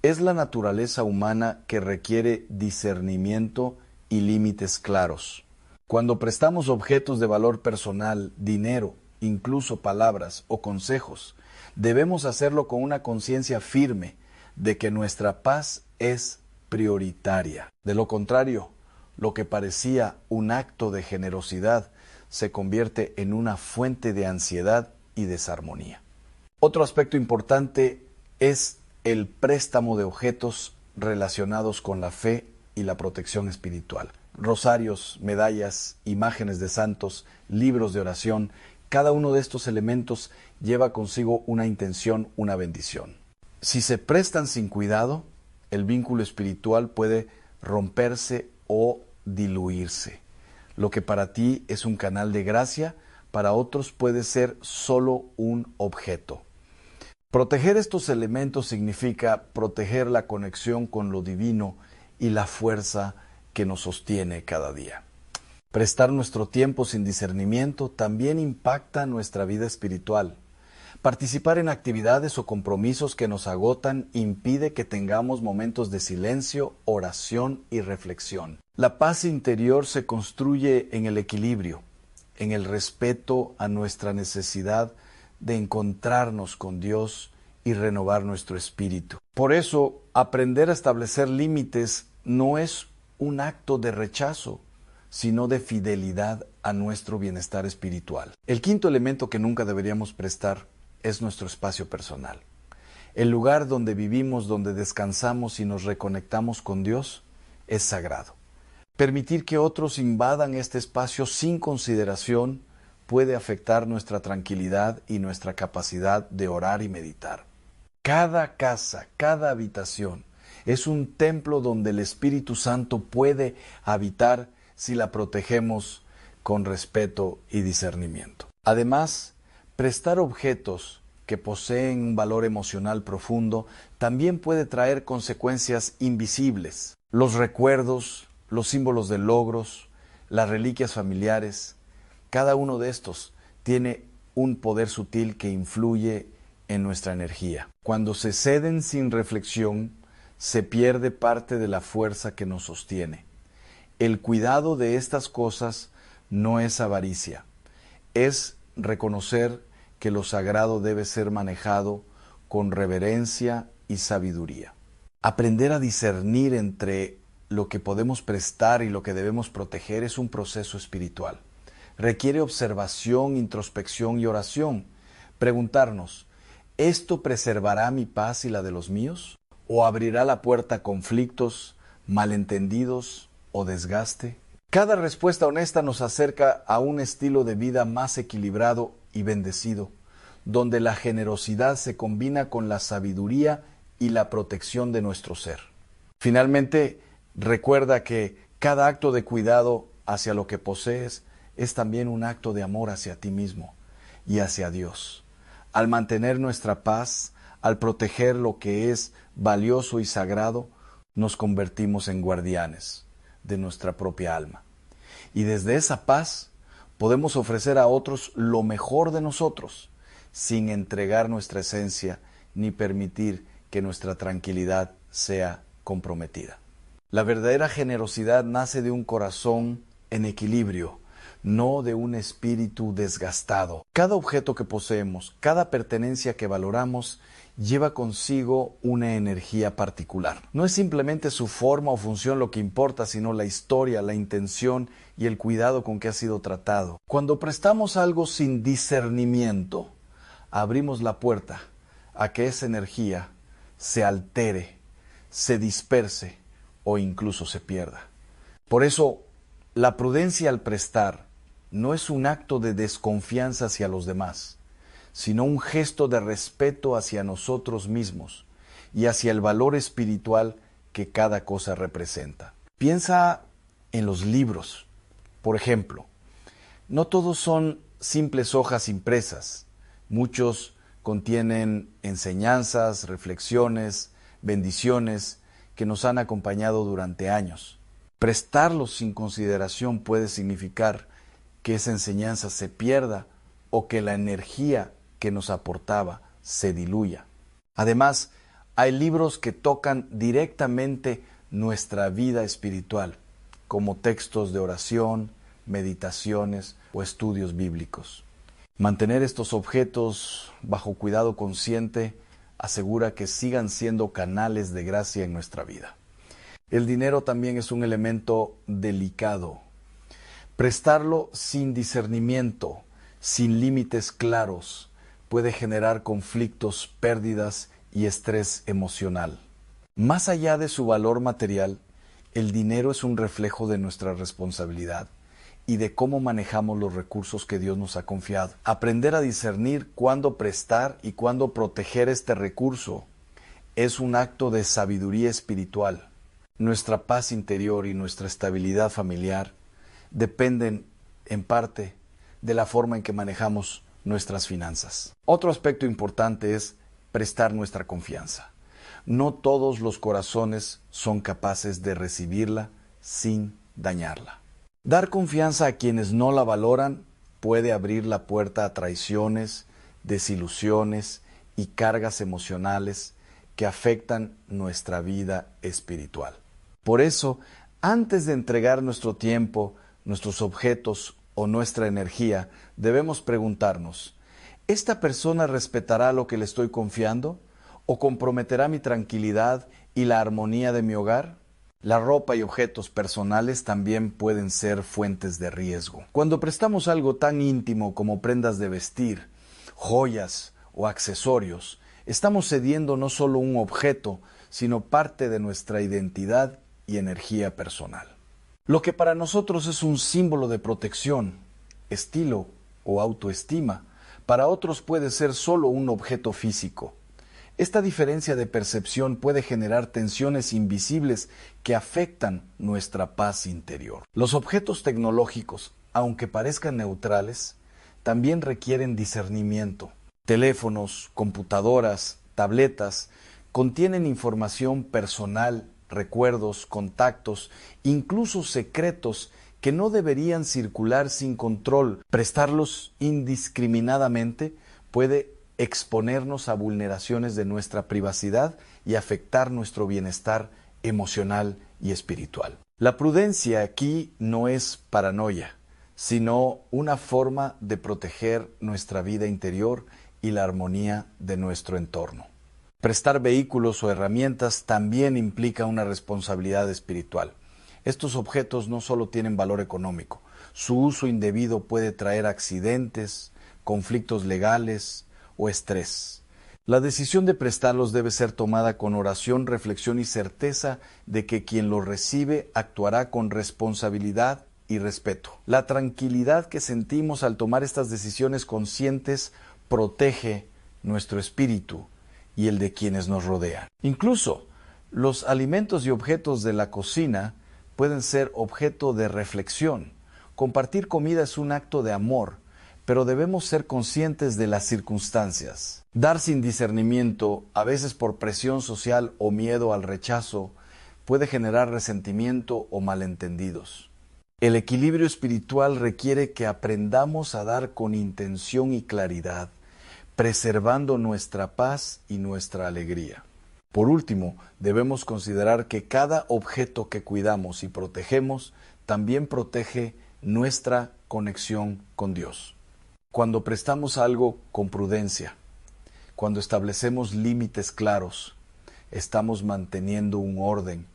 Es la naturaleza humana que requiere discernimiento y límites claros. Cuando prestamos objetos de valor personal, dinero, incluso palabras o consejos, debemos hacerlo con una conciencia firme de que nuestra paz es prioritaria. De lo contrario, lo que parecía un acto de generosidad se convierte en una fuente de ansiedad y desarmonía. Otro aspecto importante es el préstamo de objetos relacionados con la fe y la protección espiritual. Rosarios, medallas, imágenes de santos, libros de oración, cada uno de estos elementos lleva consigo una intención, una bendición. Si se prestan sin cuidado, el vínculo espiritual puede romperse o diluirse. Lo que para ti es un canal de gracia, para otros puede ser solo un objeto. Proteger estos elementos significa proteger la conexión con lo divino y la fuerza que nos sostiene cada día. Prestar nuestro tiempo sin discernimiento también impacta nuestra vida espiritual. Participar en actividades o compromisos que nos agotan impide que tengamos momentos de silencio, oración y reflexión. La paz interior se construye en el equilibrio, en el respeto a nuestra necesidad de encontrarnos con Dios y renovar nuestro espíritu. Por eso, aprender a establecer límites no es un acto de rechazo, sino de fidelidad a nuestro bienestar espiritual. El quinto elemento que nunca deberíamos prestar es nuestro espacio personal. El lugar donde vivimos, donde descansamos y nos reconectamos con Dios, es sagrado. Permitir que otros invadan este espacio sin consideración puede afectar nuestra tranquilidad y nuestra capacidad de orar y meditar. Cada casa, cada habitación es un templo donde el Espíritu Santo puede habitar si la protegemos con respeto y discernimiento. Además, prestar objetos que poseen un valor emocional profundo también puede traer consecuencias invisibles. Los recuerdos, los símbolos de logros, las reliquias familiares, cada uno de estos tiene un poder sutil que influye en nuestra energía. Cuando se ceden sin reflexión, se pierde parte de la fuerza que nos sostiene. El cuidado de estas cosas no es avaricia, es reconocer que lo sagrado debe ser manejado con reverencia y sabiduría. Aprender a discernir entre lo que podemos prestar y lo que debemos proteger es un proceso espiritual. Requiere observación, introspección y oración. Preguntarnos, ¿esto preservará mi paz y la de los míos? ¿O abrirá la puerta a conflictos, malentendidos o desgaste? Cada respuesta honesta nos acerca a un estilo de vida más equilibrado y bendecido, donde la generosidad se combina con la sabiduría y la protección de nuestro ser. Finalmente, recuerda que cada acto de cuidado hacia lo que posees es también un acto de amor hacia ti mismo y hacia Dios. Al mantener nuestra paz, al proteger lo que es valioso y sagrado, nos convertimos en guardianes de nuestra propia alma. Y desde esa paz podemos ofrecer a otros lo mejor de nosotros, sin entregar nuestra esencia ni permitir que nuestra tranquilidad sea comprometida. La verdadera generosidad nace de un corazón en equilibrio, no de un espíritu desgastado. Cada objeto que poseemos, cada pertenencia que valoramos, lleva consigo una energía particular. No es simplemente su forma o función lo que importa, sino la historia, la intención y el cuidado con que ha sido tratado. Cuando prestamos algo sin discernimiento, abrimos la puerta a que esa energía se altere, se disperse o incluso se pierda. Por eso, la prudencia al prestar no es un acto de desconfianza hacia los demás, sino un gesto de respeto hacia nosotros mismos y hacia el valor espiritual que cada cosa representa. Piensa en los libros. Por ejemplo, no todos son simples hojas impresas. Muchos contienen enseñanzas, reflexiones, bendiciones que nos han acompañado durante años. Prestarlos sin consideración puede significar que esa enseñanza se pierda o que la energía que nos aportaba se diluya. Además, hay libros que tocan directamente nuestra vida espiritual, como textos de oración, meditaciones o estudios bíblicos. Mantener estos objetos bajo cuidado consciente asegura que sigan siendo canales de gracia en nuestra vida. El dinero también es un elemento delicado. Prestarlo sin discernimiento, sin límites claros, puede generar conflictos, pérdidas y estrés emocional. Más allá de su valor material, el dinero es un reflejo de nuestra responsabilidad y de cómo manejamos los recursos que Dios nos ha confiado. Aprender a discernir cuándo prestar y cuándo proteger este recurso es un acto de sabiduría espiritual. Nuestra paz interior y nuestra estabilidad familiar dependen, en parte, de la forma en que manejamos nuestras finanzas. Otro aspecto importante es prestar nuestra confianza. No todos los corazones son capaces de recibirla sin dañarla. Dar confianza a quienes no la valoran puede abrir la puerta a traiciones, desilusiones y cargas emocionales que afectan nuestra vida espiritual. Por eso, antes de entregar nuestro tiempo, nuestros objetos o nuestra energía, debemos preguntarnos, ¿esta persona respetará lo que le estoy confiando o comprometerá mi tranquilidad y la armonía de mi hogar? La ropa y objetos personales también pueden ser fuentes de riesgo. Cuando prestamos algo tan íntimo como prendas de vestir, joyas o accesorios, estamos cediendo no solo un objeto, sino parte de nuestra identidad y energía personal. Lo que para nosotros es un símbolo de protección, estilo o autoestima, para otros puede ser solo un objeto físico. Esta diferencia de percepción puede generar tensiones invisibles que afectan nuestra paz interior. Los objetos tecnológicos, aunque parezcan neutrales, también requieren discernimiento. Teléfonos, computadoras, tabletas contienen información personal, recuerdos, contactos, incluso secretos que no deberían circular sin control. Prestarlos indiscriminadamente puede exponernos a vulneraciones de nuestra privacidad y afectar nuestro bienestar emocional y espiritual. La prudencia aquí no es paranoia, sino una forma de proteger nuestra vida interior y la armonía de nuestro entorno. Prestar vehículos o herramientas también implica una responsabilidad espiritual. Estos objetos no solo tienen valor económico, su uso indebido puede traer accidentes, conflictos legales o estrés. La decisión de prestarlos debe ser tomada con oración, reflexión y certeza de que quien los recibe actuará con responsabilidad y respeto. La tranquilidad que sentimos al tomar estas decisiones conscientes protege nuestro espíritu y el de quienes nos rodean. Incluso, los alimentos y objetos de la cocina pueden ser objeto de reflexión. Compartir comida es un acto de amor, pero debemos ser conscientes de las circunstancias. Dar sin discernimiento, a veces por presión social o miedo al rechazo, puede generar resentimiento o malentendidos. El equilibrio espiritual requiere que aprendamos a dar con intención y claridad, preservando nuestra paz y nuestra alegría. Por último, debemos considerar que cada objeto que cuidamos y protegemos también protege nuestra conexión con Dios. Cuando prestamos algo con prudencia, cuando establecemos límites claros, estamos manteniendo un orden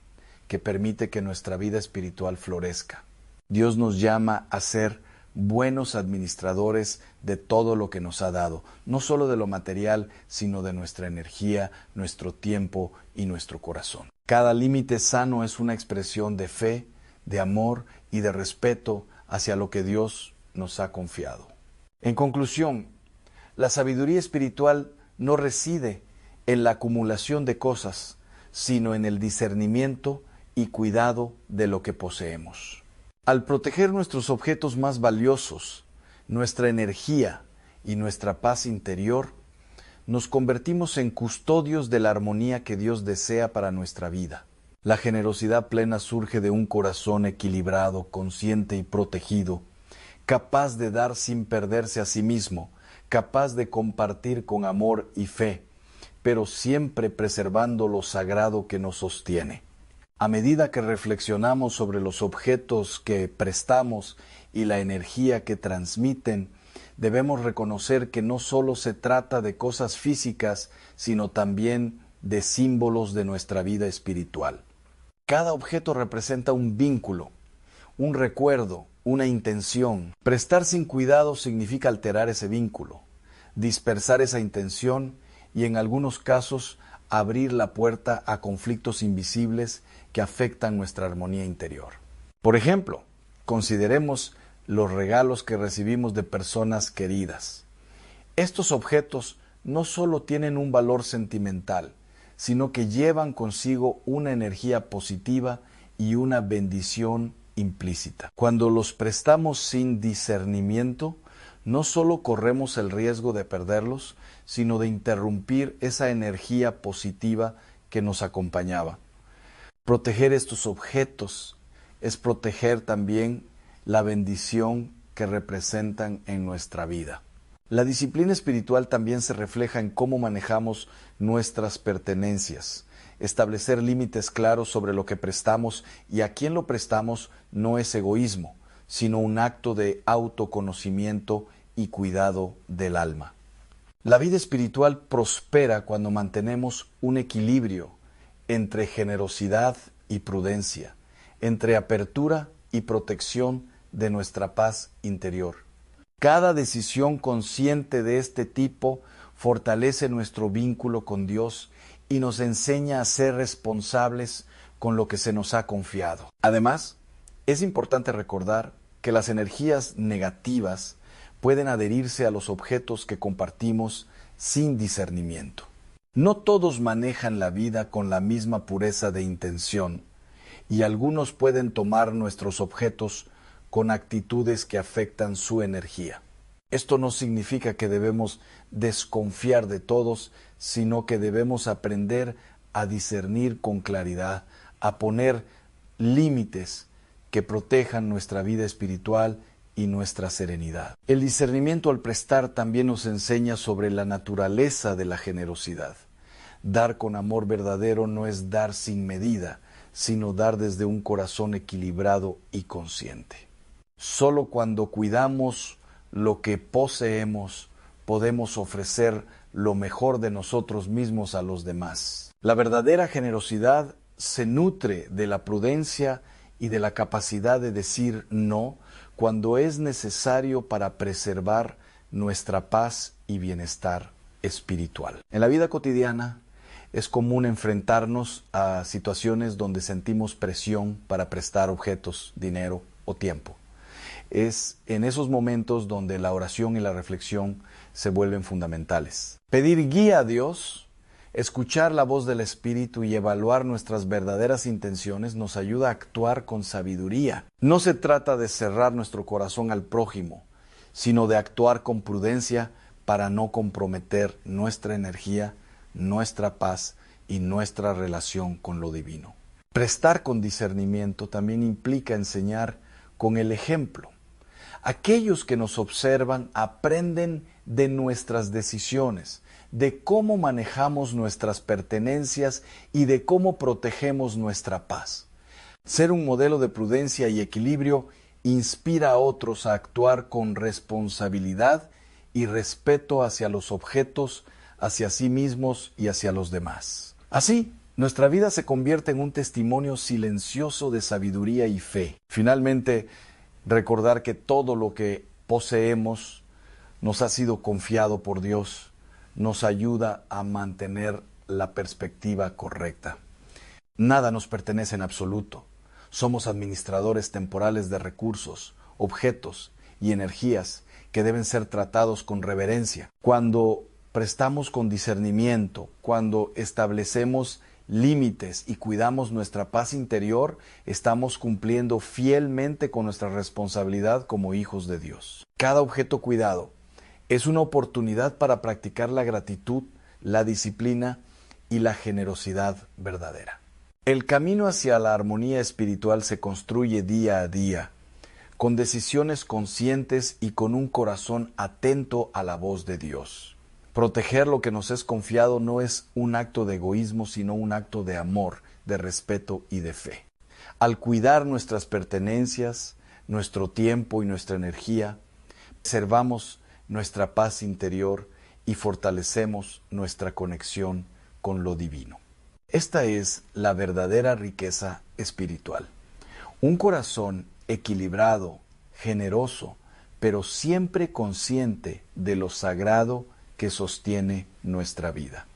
que permite que nuestra vida espiritual florezca. Dios nos llama a ser buenos administradores de todo lo que nos ha dado, no solo de lo material, sino de nuestra energía, nuestro tiempo y nuestro corazón. Cada límite sano es una expresión de fe, de amor y de respeto hacia lo que Dios nos ha confiado. En conclusión, la sabiduría espiritual no reside en la acumulación de cosas, sino en el discernimiento y cuidado de lo que poseemos. Al proteger nuestros objetos más valiosos, nuestra energía y nuestra paz interior, nos convertimos en custodios de la armonía que Dios desea para nuestra vida. La generosidad plena surge de un corazón equilibrado, consciente y protegido, capaz de dar sin perderse a sí mismo, capaz de compartir con amor y fe, pero siempre preservando lo sagrado que nos sostiene. A medida que reflexionamos sobre los objetos que prestamos y la energía que transmiten, debemos reconocer que no solo se trata de cosas físicas, sino también de símbolos de nuestra vida espiritual. Cada objeto representa un vínculo, un recuerdo, una intención. Prestar sin cuidado significa alterar ese vínculo, dispersar esa intención y en algunos casos abrir la puerta a conflictos invisibles que afectan nuestra armonía interior. Por ejemplo, consideremos los regalos que recibimos de personas queridas. Estos objetos no solo tienen un valor sentimental, sino que llevan consigo una energía positiva y una bendición implícita. Cuando los prestamos sin discernimiento, no solo corremos el riesgo de perderlos, sino de interrumpir esa energía positiva que nos acompañaba. Proteger estos objetos es proteger también la bendición que representan en nuestra vida. La disciplina espiritual también se refleja en cómo manejamos nuestras pertenencias. Establecer límites claros sobre lo que prestamos y a quién lo prestamos no es egoísmo, sino un acto de autoconocimiento y cuidado del alma. La vida espiritual prospera cuando mantenemos un equilibrio entre generosidad y prudencia, entre apertura y protección de nuestra paz interior. Cada decisión consciente de este tipo fortalece nuestro vínculo con Dios y nos enseña a ser responsables con lo que se nos ha confiado. Además, es importante recordar que las energías negativas pueden adherirse a los objetos que compartimos sin discernimiento. No todos manejan la vida con la misma pureza de intención, y algunos pueden tomar nuestros objetos con actitudes que afectan su energía. Esto no significa que debemos desconfiar de todos, sino que debemos aprender a discernir con claridad, a poner límites que protejan nuestra vida espiritual y nuestra serenidad. El discernimiento al prestar también nos enseña sobre la naturaleza de la generosidad. Dar con amor verdadero no es dar sin medida, sino dar desde un corazón equilibrado y consciente. Solo cuando cuidamos lo que poseemos, podemos ofrecer lo mejor de nosotros mismos a los demás. La verdadera generosidad se nutre de la prudencia y de la capacidad de decir no cuando es necesario para preservar nuestra paz y bienestar espiritual. En la vida cotidiana es común enfrentarnos a situaciones donde sentimos presión para prestar objetos, dinero o tiempo. Es en esos momentos donde la oración y la reflexión se vuelven fundamentales. Pedir guía a Dios, escuchar la voz del Espíritu y evaluar nuestras verdaderas intenciones nos ayuda a actuar con sabiduría. No se trata de cerrar nuestro corazón al prójimo, sino de actuar con prudencia para no comprometer nuestra energía, nuestra paz y nuestra relación con lo divino. Prestar con discernimiento también implica enseñar con el ejemplo. Aquellos que nos observan aprenden de nuestras decisiones, de cómo manejamos nuestras pertenencias y de cómo protegemos nuestra paz. Ser un modelo de prudencia y equilibrio inspira a otros a actuar con responsabilidad y respeto hacia los objetos, hacia sí mismos y hacia los demás. Así, nuestra vida se convierte en un testimonio silencioso de sabiduría y fe. Finalmente, recordar que todo lo que poseemos nos ha sido confiado por Dios, nos ayuda a mantener la perspectiva correcta. Nada nos pertenece en absoluto. Somos administradores temporales de recursos, objetos y energías que deben ser tratados con reverencia. Cuando prestamos con discernimiento, cuando establecemos límites y cuidamos nuestra paz interior, estamos cumpliendo fielmente con nuestra responsabilidad como hijos de Dios. Cada objeto cuidado es una oportunidad para practicar la gratitud, la disciplina y la generosidad verdadera. El camino hacia la armonía espiritual se construye día a día, con decisiones conscientes y con un corazón atento a la voz de Dios. Proteger lo que nos es confiado no es un acto de egoísmo, sino un acto de amor, de respeto y de fe. Al cuidar nuestras pertenencias, nuestro tiempo y nuestra energía, preservamos nuestra paz interior y fortalecemos nuestra conexión con lo divino. Esta es la verdadera riqueza espiritual. Un corazón equilibrado, generoso, pero siempre consciente de lo sagrado que sostiene nuestra vida.